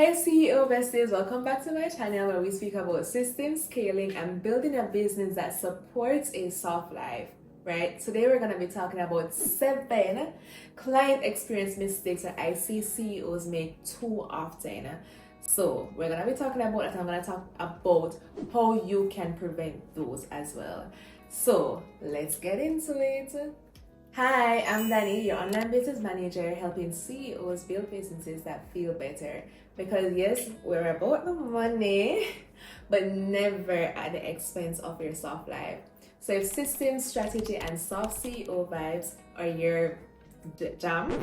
Hey CEO besties, welcome back to my channel where we speak about systems, scaling, and building a business that supports a soft life, right? Today we're going to be talking about 7 client experience mistakes that I see CEOs make too often. So we're going to be talking about it. I'm going to talk about how you can prevent those as well. So let's get into it. Hi, I'm Dani, your online business manager, helping CEOs build businesses that feel better. Because yes, we're about the money, but never at the expense of your soft life. So if systems, strategy, and soft CEO vibes are your jam,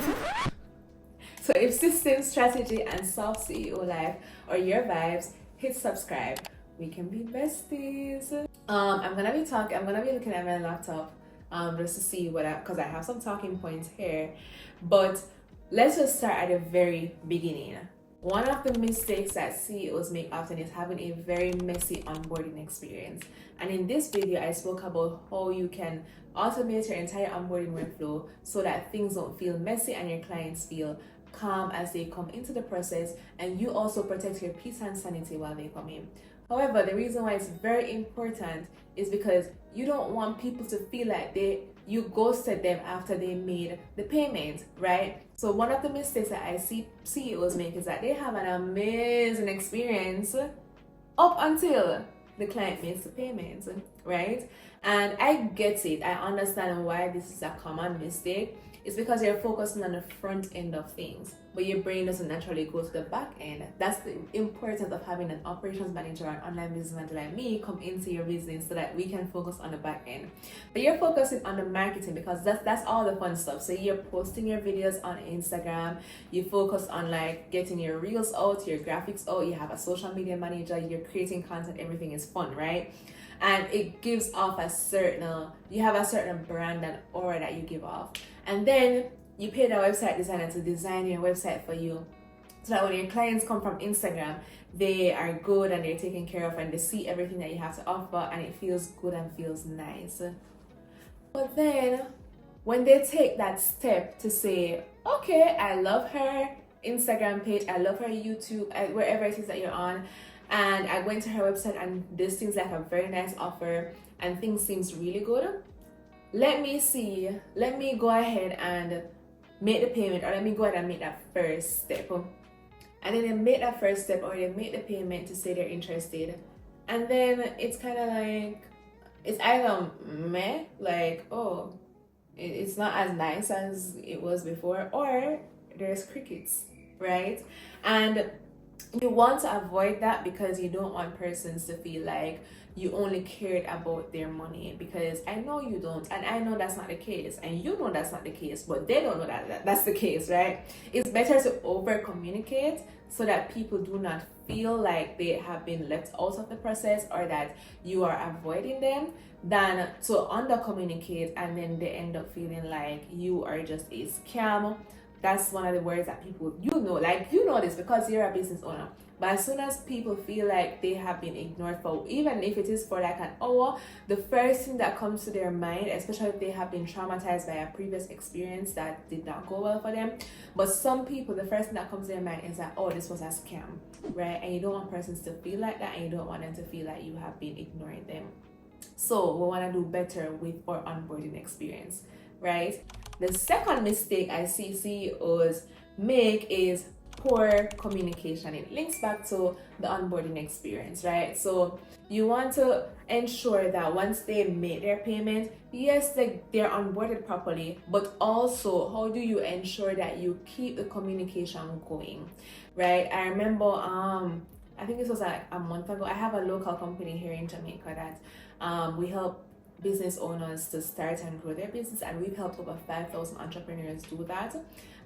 so if systems, strategy, and soft CEO life are your vibes, hit subscribe. We can be besties. I'm gonna be looking at my laptop just to see because I have some talking points here. But let's just start at the very beginning. One of the mistakes that CEOs make often is having a very messy onboarding experience. And in this video, I spoke about how you can automate your entire onboarding workflow so that things don't feel messy and your clients feel calm as they come into the process, and you also protect your peace and sanity while they come in. However, the reason why it's very important is because you don't want people to feel like you ghosted them after they made the payment, right? So one of the mistakes that I see CEOs make is that they have an amazing experience up until the client makes the payment, right? And I get it. I understand why this is a common mistake. It's because you're focusing on the front end of things, but your brain doesn't naturally go to the back end. That's the importance of having an operations manager or an online business manager like me come into your business so that we can focus on the back end. But you're focusing on the marketing because that's all the fun stuff. So you're posting your videos on Instagram, you focus on like getting your reels out, your graphics out, you have a social media manager, you're creating content, everything is fun, right? And it gives off you have a certain brand and aura that you give off. And then you pay the website designer to design your website for you so that when your clients come from Instagram, they are good and they're taken care of and they see everything that you have to offer and it feels good and feels nice. But then when they take that step to say, okay, I love her Instagram page, I love her YouTube, wherever it is that you're on, and I went to her website and this seems like a very nice offer and things seems really good. Let me go ahead and make the payment, or let me go ahead and make that first step. And then they make that first step or they make the payment to say they're interested. And then it's kind of like, it's either meh, like, oh, it's not as nice as it was before, or there's crickets, right? And you want to avoid that because you don't want persons to feel like you only cared about their money, because I know you don't, and I know that's not the case, and you know that's not the case, but they don't know that's the case, right? It's better to over communicate so that people do not feel like they have been left out of the process or that you are avoiding them, than to under communicate and then they end up feeling like you are just a scam. That's one of the words that people, you know this because you're a business owner. But as soon as people feel like they have been ignored for, even if it is for like an hour, the first thing that comes to their mind, especially if they have been traumatized by a previous experience that did not go well for them, but some people, the first thing that comes to their mind is that, oh, this was a scam, right? And you don't want persons to feel like that, and you don't want them to feel like you have been ignoring them. So we want to do better with our onboarding experience, right? The second mistake I see CEOs make is poor communication. It links back to the onboarding experience, right? So you want to ensure that once they make their payment, yes, they're onboarded properly, but also how do you ensure that you keep the communication going, right? I remember I think this was like a month ago. I have a local company here in Jamaica that we help business owners to start and grow their business, and we've helped over 5,000 entrepreneurs do that,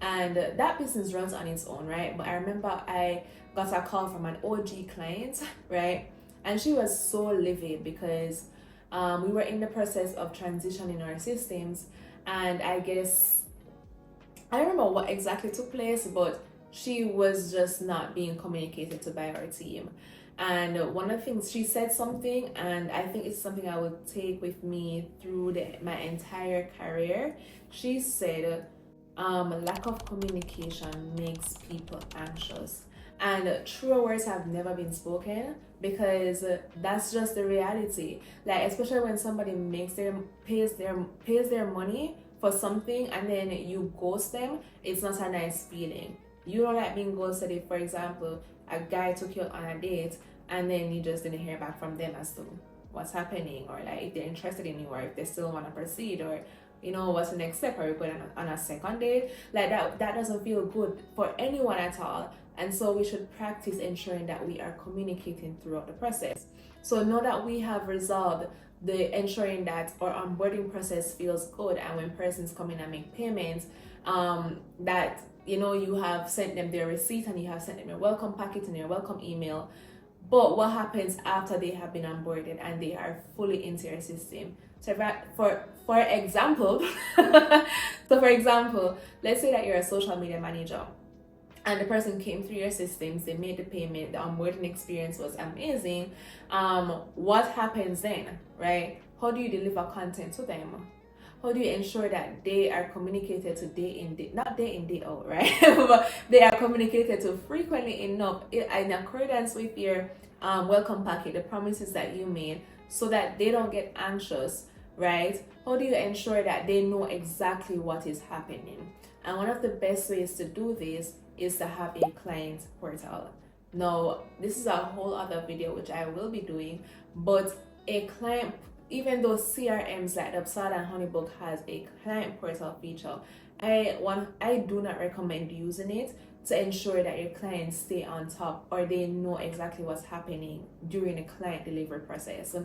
and that business runs on its own, right? But I remember I got a call from an OG client, right? And she was so livid because we were in the process of transitioning our systems, and I guess I don't remember what exactly took place, but she was just not being communicated to by our team. And one of the things, she said something, and I think it's something I would take with me through my entire career. She said, lack of communication makes people anxious. And truer words have never been spoken, because that's just the reality. Like, especially when somebody pays their money for something and then you ghost them, it's not a nice feeling. You don't like being ghosted if, for example, a guy took you on a date and then you just didn't hear back from them as to what's happening, or like if they're interested in you, or if they still want to proceed, or what's the next step, or you going on a second date. Like that doesn't feel good for anyone at all. And so we should practice ensuring that we are communicating throughout the process. So now that we have resolved the ensuring that our onboarding process feels good, and when persons come in and make payments, that you have sent them their receipt and you have sent them your welcome packet and your welcome email. But what happens after they have been onboarded and they are fully into your system? So for example, let's say that you're a social media manager and the person came through your systems, they made the payment, the onboarding experience was amazing. What happens then, right? How do you deliver content to them? How do you ensure that they are communicated to not day in, day out, right? But they are communicated to frequently enough in accordance with your welcome packet, the promises that you made, so that they don't get anxious, right? How do you ensure that they know exactly what is happening? And one of the best ways to do this is to have a client portal. Now, this is a whole other video which I will be doing, but a client, even though CRMs like Dubsada and Honeybook has a client portal feature, I do not recommend using it to ensure that your clients stay on top or they know exactly what's happening during the client delivery process.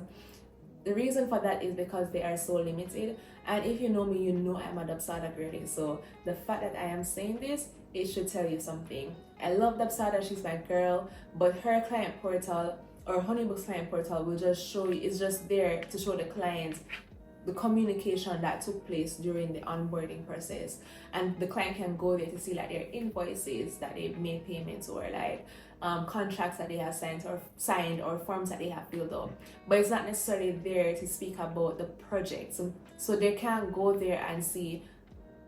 The reason for that is because they are so limited. And if you know me, you know I'm a Dubsada girlie. So the fact that I am saying this, it should tell you something. I love Dubsada, she's my girl, but her client portal or Honeybook's client portal will just show you, it's just there to show the client the communication that took place during the onboarding process. And the client can go there to see like their invoices that they've made payments, or like contracts that they have signed or forms that they have filled up. But it's not necessarily there to speak about the project. So they can't go there and see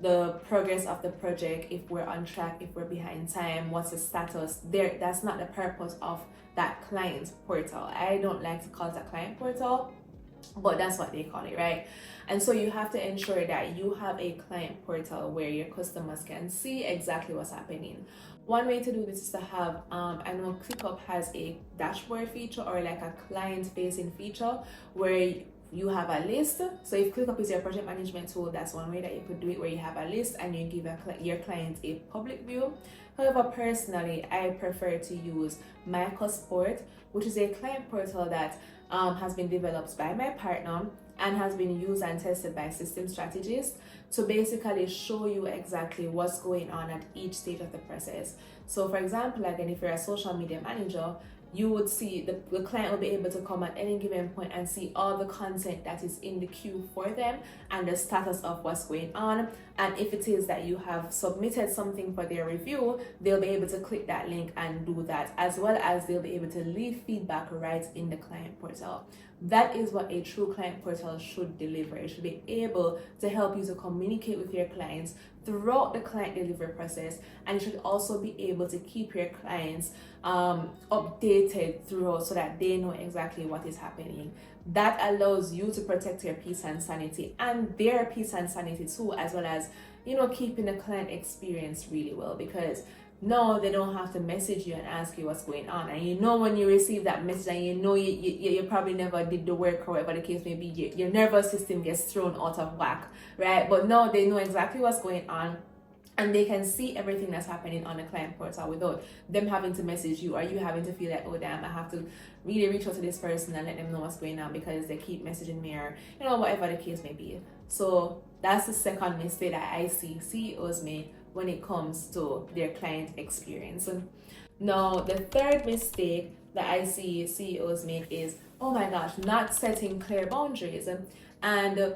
the progress of the project, if we're on track, if we're behind time, what's the status there. That's not the purpose of that client portal. I don't like to call it a client portal, but that's what they call it, right? And so you have to ensure that you have a client portal where your customers can see exactly what's happening. One way to do this is to have, I know ClickUp has a dashboard feature, or like a client facing feature where you have a list. So if ClickUp is your project management tool, that's one way that you could do it, where you have a list and you give your clients a public view. However, personally, I prefer to use MyCusport, which is a client portal that has been developed by my partner and has been used and tested by system strategists to basically show you exactly what's going on at each stage of the process. So for example, again, if you're a social media manager, you would see the client will be able to come at any given point and see all the content that is in the queue for them and the status of what's going on. And if it is that you have submitted something for their review, they'll be able to click that link and do that, as well as they'll be able to leave feedback right in the client portal. That is what a true client portal should deliver. It should be able to help you to communicate with your clients throughout the client delivery process, and you should also be able to keep your clients updated throughout, so that they know exactly what is happening. That allows you to protect your peace and sanity, and their peace and sanity too, as well as keeping the client experience really well, because no, they don't have to message you and ask you what's going on. And when you receive that message, and you probably never did the work, or whatever the case may be, your nervous system gets thrown out of whack, right? But no, they know exactly what's going on, and they can see everything that's happening on the client portal without them having to message you, or you having to feel like, oh damn, I have to really reach out to this person and let them know what's going on because they keep messaging me, or whatever the case may be. So that's the second mistake that I see CEOs make when it comes to their client experience. Now, the third mistake that I see CEOs make is, oh my gosh, not setting clear boundaries. And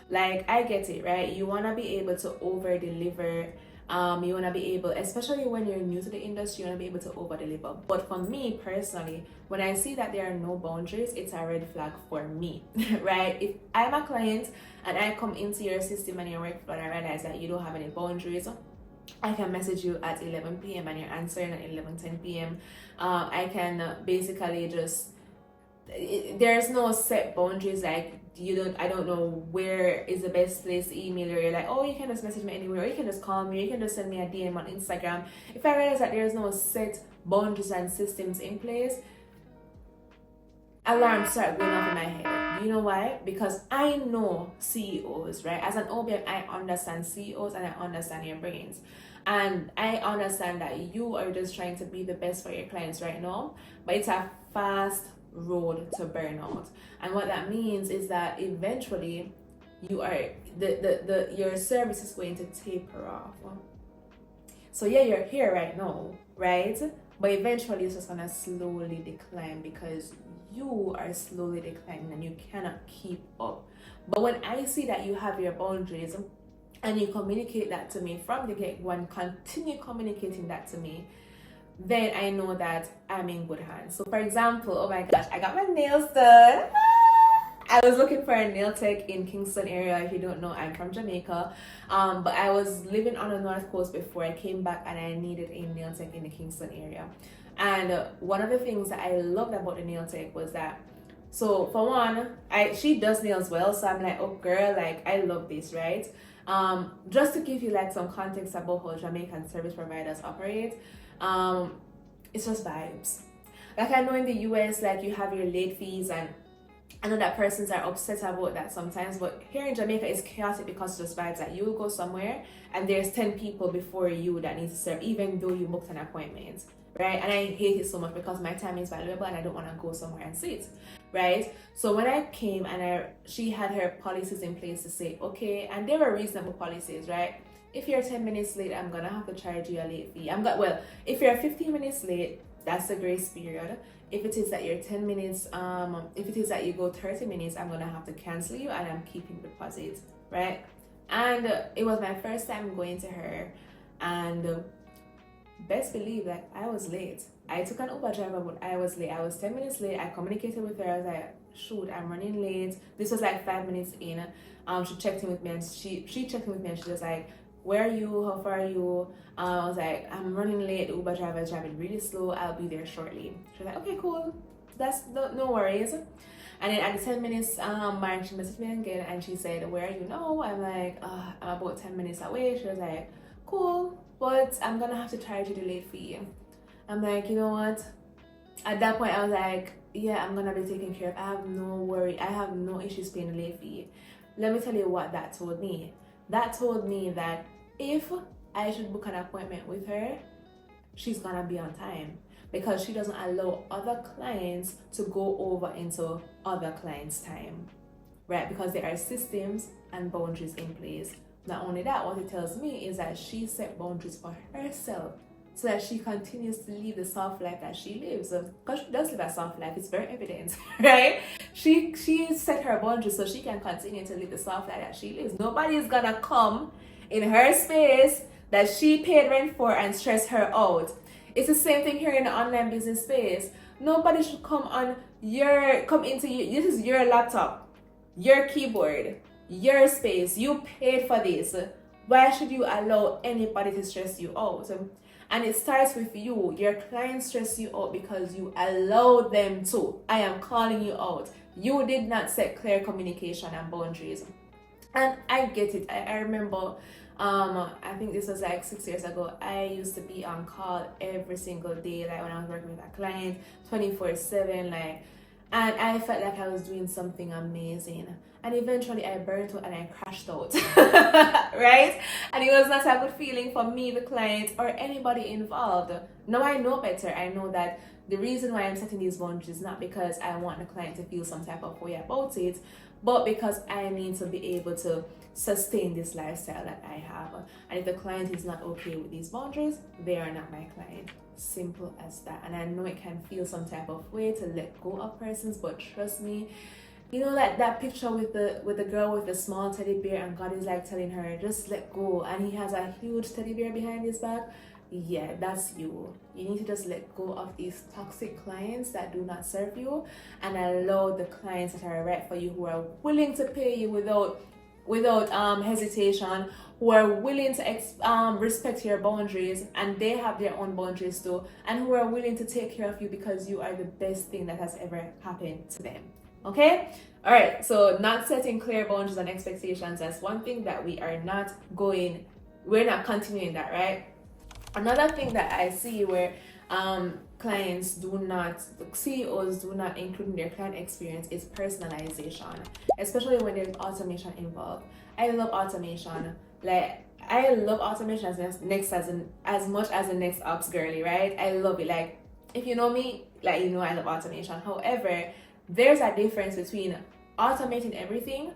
like, I get it, right? You want to be able to over deliver. You want to be able, especially when you're new to the industry, you want to be able to over deliver. But for me personally, when I see that there are no boundaries, it's a red flag for me, right? If I'm a client and I come into your system and your workflow and I realize that you don't have any boundaries, I can message you at 11 p.m. and you're answering at 11:10 p.m. I can basically just, there's no set boundaries, like I don't know where is the best place to email you. You're like, oh, you can just message me anywhere, or you can just call me, or you can just send me a DM on Instagram. If I realize that there's no set boundaries and systems in place, alarms start going off in my head. Do you know why? Because I know CEOs, right? As an OBM, I understand CEOs and I understand your brains. And I understand that you are just trying to be the best for your clients right now, but it's a fast road to burnout. And what that means is that eventually you are your service is going to taper off. So yeah, you're here right now, right? But eventually it's just gonna slowly decline because you are slowly declining and you cannot keep up. But when I see that you have your boundaries and you communicate that to me from the get-go and continue communicating that to me, then I know that I'm in good hands. So for example, oh my gosh, I got my nails done. I was looking for a nail tech in Kingston area. If you don't know, I'm from Jamaica, but I was living on the North Coast before I came back, and I needed a nail tech in the Kingston area. And one of the things that I loved about the nail tech was that, so for one, she does nails well, so I'm like, oh girl, like I love this, right? Just to give you like some context about how Jamaican service providers operate, it's just vibes. Like I know in the US, like you have your late fees, and I know that persons are upset about that sometimes, but here in Jamaica it's chaotic because it's just vibes. That you will go somewhere and there's 10 people before you that need to serve, even though you booked an appointment, right? And I hate it so much because my time is valuable and I don't want to go somewhere and sit, right? So when I came and she had her policies in place to say, okay, and they were reasonable policies, right? If you're 10 minutes late, I'm gonna have to charge you a late fee. Well, if you're 15 minutes late, that's the grace period. If it is that you're 10 minutes, if it is that you go 30 minutes, I'm gonna have to cancel you and I'm keeping deposit, right? And it was my first time going to her, and best believe that I was late. I took an Uber driver, but I was late. I was 10 minutes late. I communicated with her. I was like, shoot, I'm running late. This was like 5 minutes in. She checked in with me, and she checked in with me, and she was like, where are you? How far are you? I was like, I'm running late. The Uber driver is driving really slow. I'll be there shortly. She was like, okay, cool. That's no worries. And then at the 10 minutes mark, she messaged me again and she said, where are you now? I'm like, I'm about 10 minutes away. She was like, cool, but I'm gonna have to charge you the late fee. I'm like, you know what? At that point, I was like, yeah, I'm gonna be taken care of. I have no worry. I have no issues paying the late fee. Let me tell you what that told me. That told me that if I should book an appointment with her, she's gonna be on time, because she doesn't allow other clients to go over into other clients' time, right? Because there are systems and boundaries in place. Not only that, what it tells me is that she set boundaries for herself so that she continues to live the soft life that she lives. Because she does live a soft life, it's very evident, right? She set her boundaries so she can continue to live the soft life that she lives. Nobody's gonna come in her space that she paid rent for and stress her out. It's the same thing here in the online business space. Nobody should come into you. This is your laptop, your keyboard, your space. You paid for this. Why should you allow anybody to stress you out? And it starts with you. Your clients stress you out because you allow them to. I am calling you out. You did not set clear communication and boundaries. And I get it. I remember, I think this was like 6 years ago. I used to be on call every single day, like when I was working with a client, 24/7, like, and I felt like I was doing something amazing. And eventually I burnt out and I crashed out, right? And it was not a good feeling for me, the client, or anybody involved. Now I know better. I know that the reason why I'm setting these boundaries is not because I want the client to feel some type of way about it, but because I need to be able to sustain this lifestyle that I have. And if the client is not okay with these boundaries, they are not my client. Simple as that. And I know it can feel some type of way to let go of persons, but trust me, you know, like that picture with the girl with the small teddy bear, and God is like telling her, just let go, and he has a huge teddy bear behind his back. Yeah, that's you. You need to just let go of these toxic clients that do not serve you and allow the clients that are right for you, who are willing to pay you without without hesitation, who are willing to respect your boundaries, and they have their own boundaries too, and who are willing to take care of you because you are the best thing that has ever happened to them. Okay? All right. So not setting clear boundaries and expectations, that's one thing that we're not continuing that, right? Another thing that I see where CEOs do not include in their client experience is personalization, especially when there's automation involved. I love automation. Like, I love automation as much as the next ops girly, right? I love it. Like, if you know me, like, you know I love automation. However, there's a difference between automating everything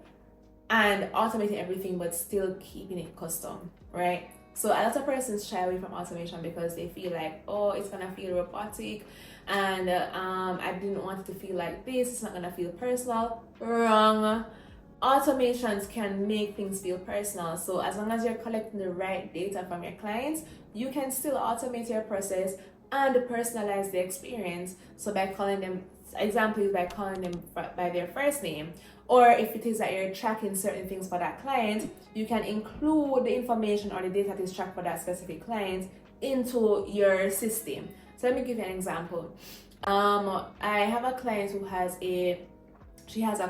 and automating everything but still keeping it custom, right? So a lot of persons shy away from automation because they feel like, oh, it's gonna feel robotic, and I didn't want it to feel like this. It's not gonna feel personal. Wrong. Automations can make things feel personal. So as long as you're collecting the right data from your clients, you can still automate your process and personalize the experience. So by calling them, example is by calling them by their first name, or if it is that you're tracking certain things for that client, you can include the information or the data that is tracked for that specific client into your system. So let me give you an example. I have a client who has a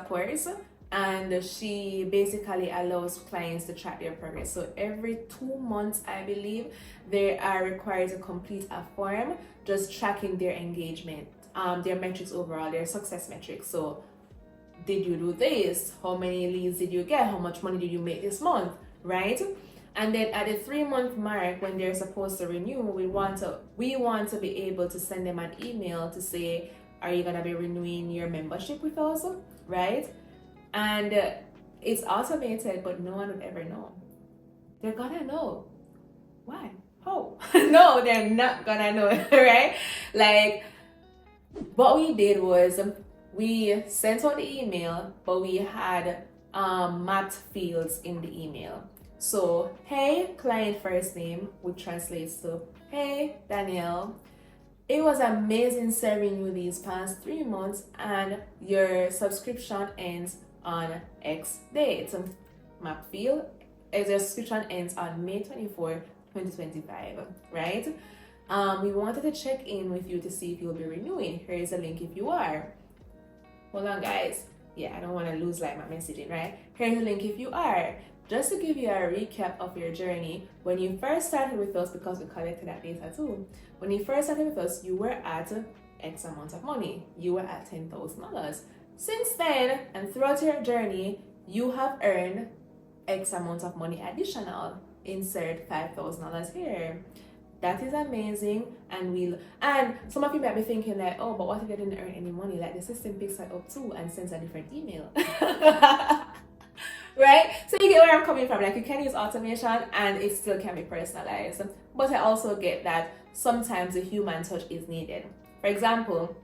course, and she basically allows clients to track their progress. So every 2 months, I believe, they are required to complete a form just tracking their engagement, their metrics overall, their success metrics. So did you do this? How many leads did you get? How much money did you make this month? Right? And then at the 3-month mark, when they're supposed to renew, we want to be able to send them an email to say, are you gonna be renewing your membership with us? Right? And it's automated, but no one would ever know. They're gonna know. Why? How? No, they're not gonna know, right? Like, what we did was we sent out the email, but we had mapped fields in the email. So, hey, client first name, which translates to, hey, Danielle, it was amazing serving you these past 3 months, and your subscription ends on X date. Map field, your subscription ends on May 24, 2025, right? We wanted to check in with you to see if you'll be renewing. Here is a link if you are. Hold on, guys. Yeah, I don't want to lose like my messaging, right? Here's a link if you are. Just to give you a recap of your journey, when you first started with us, because we collected that data too, when you first started with us, you were at X amount of money. You were at $10,000. Since then, and throughout your journey, you have earned X amount of money additional. Insert $5,000 here. That is amazing. And some of you might be thinking like, oh, but what if I didn't earn any money? Like, the system picks that up too and sends a different email. Right? So you get where I'm coming from. Like, you can use automation and it still can be personalized. But I also get that sometimes a human touch is needed. For example,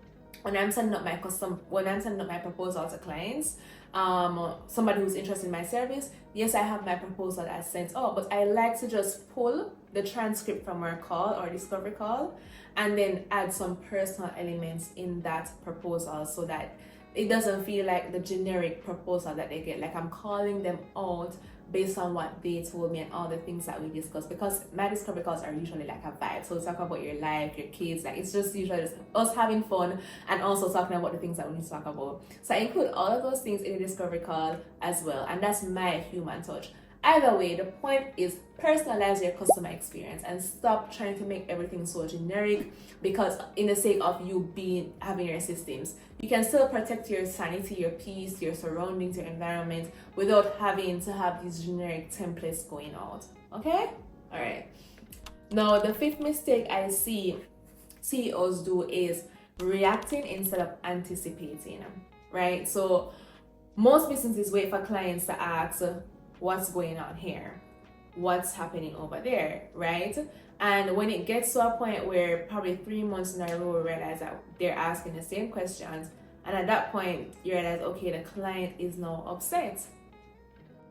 when I'm sending up my proposal to clients, somebody who's interested in my service, yes, I have my proposal as sent out, but I like to just pull the transcript from our call or discovery call and then add some personal elements in that proposal so that it doesn't feel like the generic proposal that they get. Like, I'm calling them out based on what they told me and all the things that we discussed, because my discovery calls are usually like a vibe. So talk about your life, your kids, like it's just usually just us having fun and also talking about the things that we need to talk about. So I include all of those things in the discovery call as well, and that's my human touch. Either way, the point is personalize your customer experience and stop trying to make everything so generic, because in the sake of you having your systems, you can still protect your sanity, your peace, your surroundings, your environment without having to have these generic templates going out. Okay? All right. Now, the 5th mistake I see CEOs do is reacting instead of anticipating, right? So most businesses wait for clients to ask, what's going on here? What's happening over there, right? And when it gets to a point where probably 3 months in a row, we realize that they're asking the same questions, and at that point you realize, okay, the client is now upset.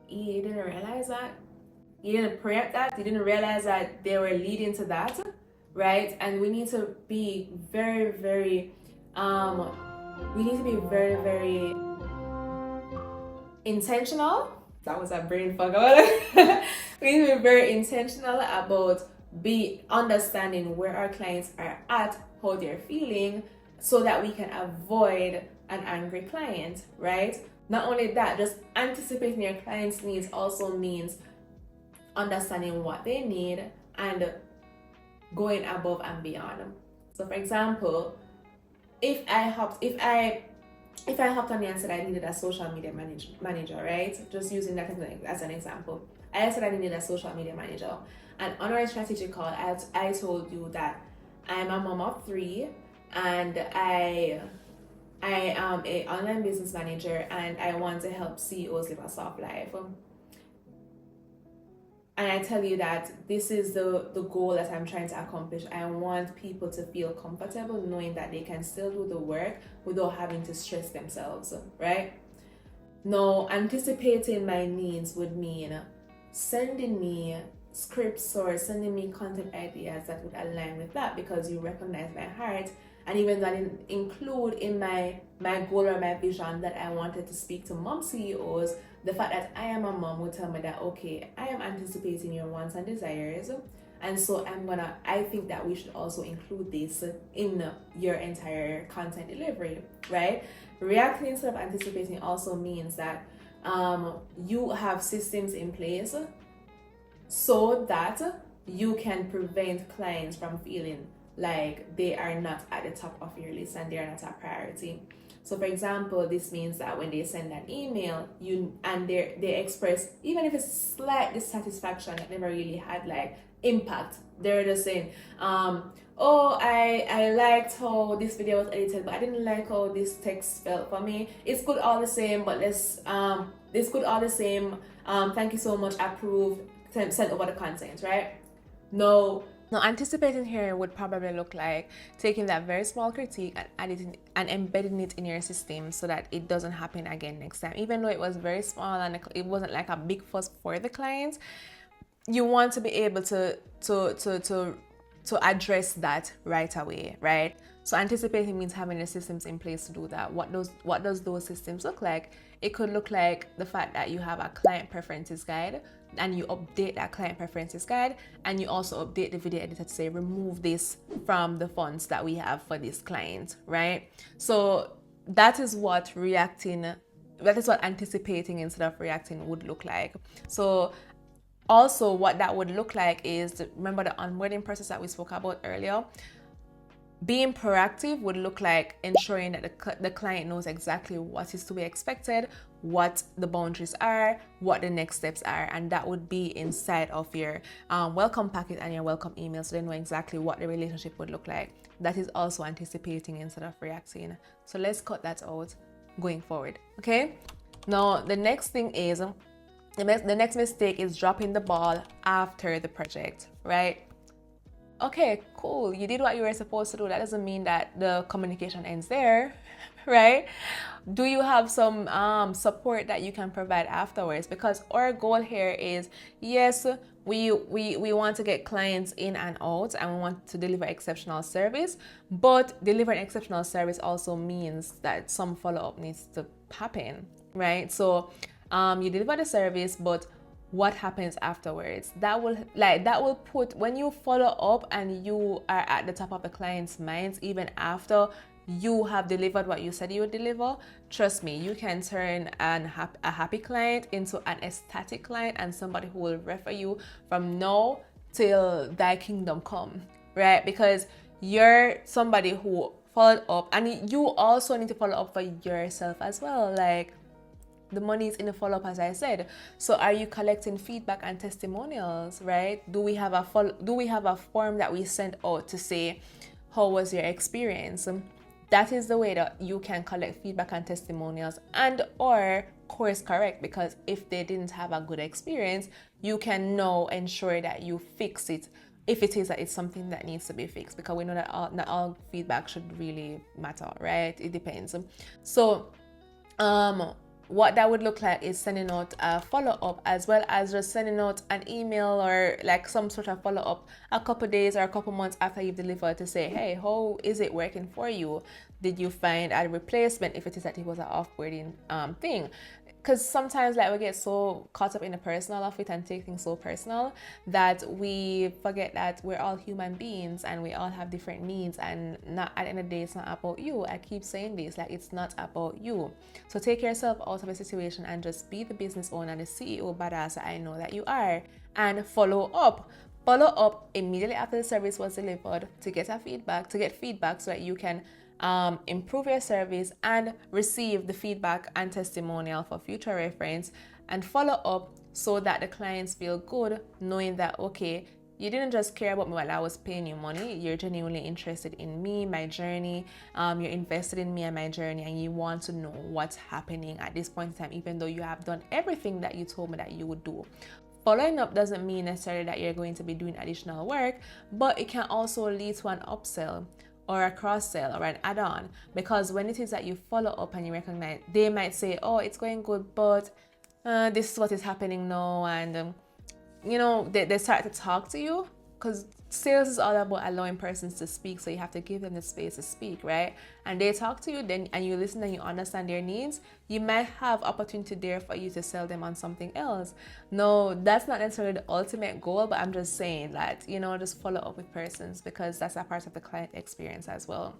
You didn't realize that? You didn't preempt that? You didn't realize that they were leading to that, right? And we need to be very, very intentional that was a brain fog. We need to be very intentional about be understanding where our clients are at, how they're feeling, so that we can avoid an angry client, right? Not only that, just anticipating your clients' needs also means understanding what they need and going above and beyond. So, for example, if I hopped on you and said I needed a social media manager, right? Just using that as an example. I said I needed a social media manager. And on our strategy call, I told you that I'm a mom of 3 and I am a online business manager and I want to help CEOs live a soft life. And I tell you that this is the goal that I'm trying to accomplish. I want people to feel comfortable knowing that they can still do the work without having to stress themselves, right? Now, anticipating my needs would mean sending me scripts or sending me content ideas that would align with that, because you recognize my heart. And even though I didn't include in my goal or my vision that I wanted to speak to mom CEOs, the fact that I am a mom would tell me that, okay, I am anticipating your wants and desires. And so I think that we should also include this in your entire content delivery, right? Reacting instead of anticipating also means that you have systems in place so that you can prevent clients from feeling like they are not at the top of your list and they are not a priority. So, for example, this means that when they send an email, they express, even if it's slight dissatisfaction that never really had like impact, they're just saying, oh, I liked how this video was edited, but I didn't like how this text felt for me. It's good all the same, but it's good all the same. Thank you so much. Approved. Send over the content, right? No, anticipating here would probably look like taking that very small critique and editing and embedding it in your system so that it doesn't happen again next time. Even though it was very small and it wasn't like a big fuss for the clients, you want to be able to address that right away, right? So anticipating means having the systems in place to do that. What does those systems look like? It could look like the fact that you have a client preferences guide and you update that client preferences guide, and you also update the video editor to say remove this from the fonts that we have for this client, right? So that is what anticipating instead of reacting would look like. So also what that would look like is, remember the onboarding process that we spoke about earlier? Being proactive would look like ensuring that the client knows exactly what is to be expected, what the boundaries are, what the next steps are, and that would be inside of your welcome packet and your welcome email, so they know exactly what the relationship would look like. That is also anticipating instead of reacting. So let's cut that out going forward, okay? Now, the next thing is, the next mistake is dropping the ball after the project, right? Okay, cool. You did what you were supposed to do. That doesn't mean that the communication ends there, right? Do you have some support that you can provide afterwards? Because our goal here is, yes, we want to get clients in and out and we want to deliver exceptional service, but delivering exceptional service also means that some follow-up needs to happen, right? So you deliver the service, but what happens afterwards? That will put, when you follow up and you are at the top of the client's minds, even after you have delivered what you said you would deliver, trust me, you can turn a happy client into an ecstatic client and somebody who will refer you from now till thy kingdom come, right? Because you're somebody who followed up, and you also need to follow up for yourself as well. Like, the money is in the follow-up, as I said. So are you collecting feedback and testimonials, right? Do we have a form that we send out to say, how was your experience? That is the way that you can collect feedback and testimonials and or course correct, because if they didn't have a good experience, you can now ensure that you fix it if it is that it's something that needs to be fixed, because we know that not all feedback should really matter, right? It depends. So what that would look like is sending out a follow-up, as well as just sending out an email or like some sort of follow-up a couple days or a couple months after you've delivered to say, hey, how is it working for you? Did you find a replacement if it is that it was an offboarding thing? because sometimes like we get so caught up in the personal of it and take things so personal that we forget that we're all human beings and we all have different needs, and not at the end of the day it's not about you. I keep saying this, like it's not about you. So take yourself out of a situation and just be the business owner, the CEO badass that I know that you are, and follow up immediately after the service was delivered to get feedback so that you can improve your service and receive the feedback and testimonial for future reference, and follow up so that the clients feel good knowing that, okay, you didn't just care about me while I was paying you money, you're genuinely interested in me, my journey, you're invested in me and my journey, and you want to know what's happening at this point in time, even though you have done everything that you told me that you would do. Following up doesn't mean necessarily that you're going to be doing additional work, but it can also lead to an upsell or a cross-sell or an add-on, because when it is that you follow up and you recognize, they might say, oh, it's going good, but this is what is happening now, and they start to talk to you, because sales is all about allowing persons to speak, so you have to give them the space to speak, right? And they talk to you, then and you listen and you understand their needs, you might have opportunity there for you to sell them on something else. No, that's not necessarily the ultimate goal, but I'm just saying that, just follow up with persons, because that's a part of the client experience as well.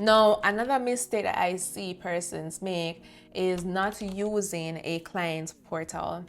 Now, another mistake that I see persons make is not using a client portal.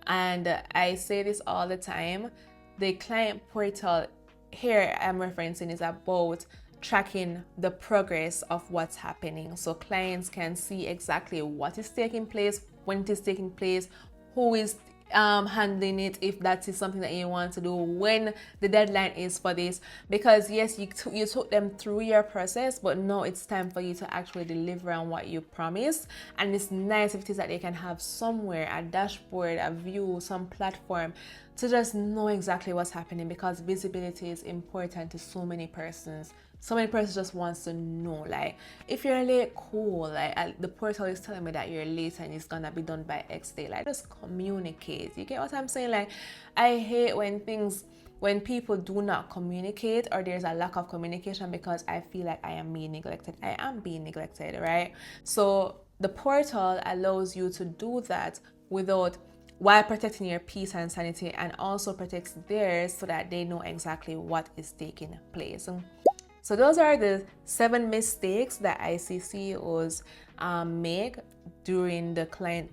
And I say this all the time. The client portal here I'm referencing is about tracking the progress of what's happening, so clients can see exactly what is taking place, when it is taking place, who is handling it, if that is something that you want to do, when the deadline is for this. Because yes, you took them through your process, but now it's time for you to actually deliver on what you promised. And it's nice if it is that they can have somewhere, a dashboard, a view, some platform to just know exactly what's happening, because visibility is important to so many persons. So many persons just wants to know, like, if you're late, cool, like the portal is telling me that you're late and it's gonna be done by X day. Like, just communicate. You get what I'm saying? Like, I hate when people do not communicate, or there's a lack of communication, because I feel like I am being neglected. I am being neglected, right? So the portal allows you to do that while protecting your peace and sanity, and also protects theirs so that they know exactly what is taking place. So those are the 7 mistakes that I see CEOs make during the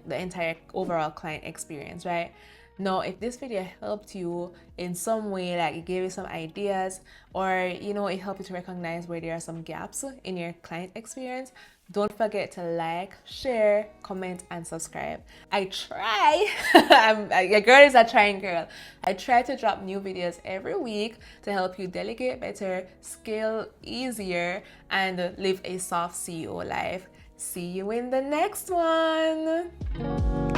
entire overall client experience, right? Now, if this video helped you in some way, like it gave you some ideas, or it helped you to recognize where there are some gaps in your client experience, don't forget to like, share, comment, and subscribe. I try, your girl is a trying girl. I try to drop new videos every week to help you delegate better, scale easier, and live a soft CEO life. See you in the next one.